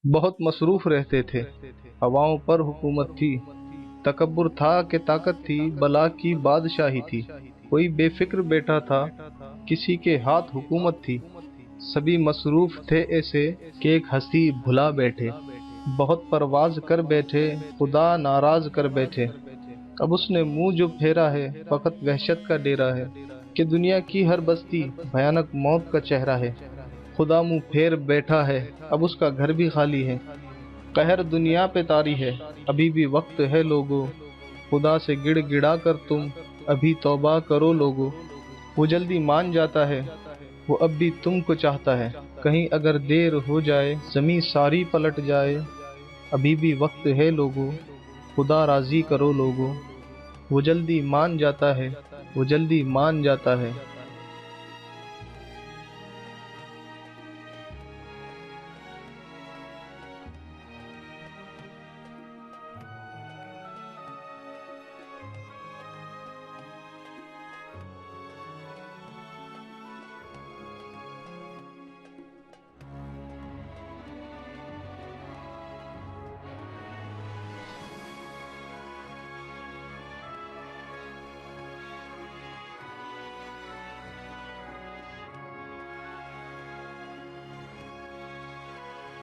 बहुत मसरूफ रहते थे। हवाओं पर हुकूमत थी, तकब्बुर था कि ताकत थी, बला की बादशाही थी। कोई बेफिक्र बैठा था, किसी के हाथ हुकूमत थी। सभी मसरूफ थे ऐसे कि एक हंसी भुला बैठे। बहुत परवाज कर बैठे, खुदा नाराज कर बैठे। अब उसने मुंह जो फेरा है, फकत वहशत का डेरा है कि दुनिया की हर बस्ती भयानक मौत का चेहरा है। खुदा मुंह फेर बैठा है, अब उसका घर भी खाली है। कहर दुनिया पे तारी है, अभी भी वक्त है लोगो। खुदा से गिड़ गिड़ा कर तुम अभी तौबा करो लोगो। वो जल्दी मान जाता है, वो अब भी तुमको चाहता है। कहीं अगर देर हो जाए, जमी सारी पलट जाए। अभी भी वक्त है लोगो, खुदा राजी करो लोगो। वो जल्दी मान जाता है, वो जल्दी मान जाता है।